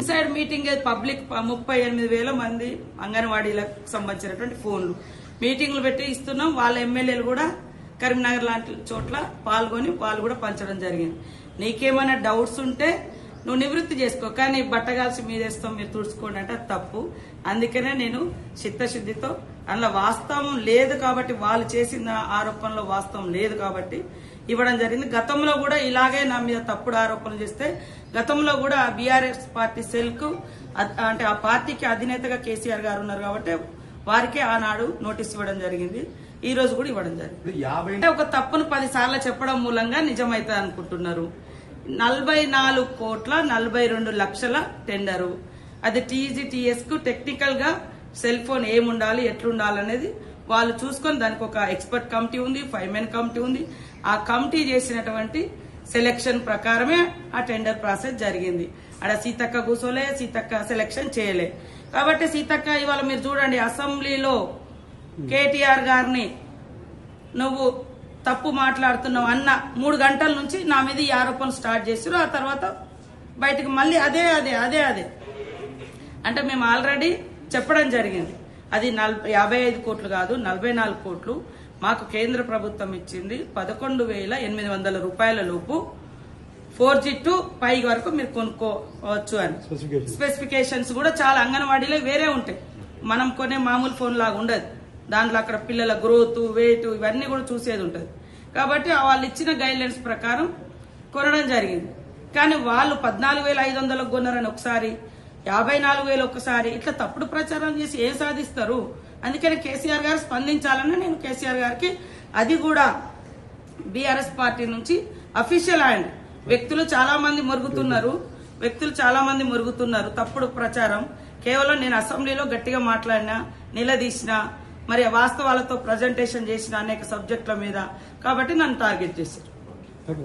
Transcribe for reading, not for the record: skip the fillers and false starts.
Side meeting public 38,000 మంది అంగన్వాడీలకు సంబంధించినటువంటి ఫోన్లు మీటింగ్లు పెట్టి ఇస్తున్నాం. వాళ్ళ ఎమ్మెల్యేలు కూడా కరీంనగర్ లాంటి చోట్ల పాల్గొని వాళ్ళు కూడా పంచడం జరిగింది. నీకేమైనా డౌట్స్ ఉంటే నువ్వు నివృత్తి చేసుకో, కానీ బట్టగాల్సి మీదేస్తాం మీరు తుడుచుకోండి అంటే అది తప్పు. అందుకనే నేను చిత్తశుద్ధితో అందులో వాస్తవం లేదు కాబట్టి, వాళ్ళు చేసిన ఆరోపణలో వాస్తవం లేదు కాబట్టి ఇవ్వడం జరిగింది. గతంలో కూడా ఇలాగే నా మీద తప్పుడు ఆరోపణలు చేస్తే గతంలో కూడా బీఆర్ఎస్ పార్టీ సెల్ కు అంటే ఆ పార్టీకి అధినేతగా కేసీఆర్ గారు ఉన్నారు కాబట్టి వారికే ఆనాడు నోటీస్ ఇవ్వడం జరిగింది. ఈ రోజు కూడా ఇవ్వడం జరిగింది. ఒక తప్పును 10 సార్లు చెప్పడం మూలంగా నిజమైతే అనుకుంటున్నారు. 44,42,00,000 టెండరు. అది టీజీటీఎస్ కు టెక్నికల్ గా సెల్ ఫోన్ ఏముండాలి ఎట్లుండాలనేది వాళ్ళు చూసుకొని దానికి ఒక ఎక్స్పర్ట్ కమిటీ ఉంది, 5 మెన్ కమిటీ ఉంది. ఆ కమిటీ చేసినటువంటి సెలెక్షన్ ప్రకారమే ఆ టెండర్ ప్రాసెస్ జరిగింది. ఆడ సీతక్క కూసోలే, సీతక్క సెలెక్షన్ చేయలే. కాబట్టి సీతక్క ఇవాళ మీరు చూడండి, అసెంబ్లీలో కేటీఆర్ గారిని నువ్వు తప్పు మాట్లాడుతున్నావు అన్న 3 గంటల నుంచి నా మీద ఈ ఆరోపణలు స్టార్ట్ చేసారు. ఆ తర్వాత బయటకు మళ్ళీ అదే అంటే మేము ఆల్రెడీ చెప్పడం జరిగింది. అది 55 కోట్లు కాదు, 44 కోట్లు మాకు కేంద్ర ప్రభుత్వం ఇచ్చింది. 11,800 రూపాయల లోపు 4G to 5 వరకు మీరు కొనుక్కోవచ్చు అని. స్పెసిఫికేషన్స్ కూడా చాలా అంగన్వాడీలో వేరే ఉంటాయి, మనం కొనే మామూలు ఫోన్ లాగా ఉండదు. దాంట్లో అక్కడ పిల్లల గ్రోత్, వెయిట్ ఇవన్నీ కూడా చూసేది ఉంటుంది. కాబట్టి వాళ్ళు ఇచ్చిన గైడ్ లైన్స్ ప్రకారం కొనడం జరిగింది. కానీ వాళ్ళు 14,500 కొన్నారని ఒకసారి, 54,000 ఒకసారి, ఇట్లా తప్పుడు ప్రచారం చేసి ఏం సాధిస్తారు? అందుకని కేసీఆర్ గారు స్పందించాలని నేను కేసీఆర్ గారికి, అది కూడా బీఆర్ఎస్ పార్టీ నుంచి అఫీషియల్ హ్యాండ్. వ్యక్తులు చాలా మంది మురుగుతున్నారు తప్పుడు ప్రచారం. కేవలం నేను అసెంబ్లీలో గట్టిగా మాట్లాడినా, నిలదీసిన, మరి వాస్తవాలతో ప్రజెంటేషన్ చేసిన అనేక సబ్జెక్టుల మీద, కాబట్టి నన్ను టార్గెట్ చేశారు.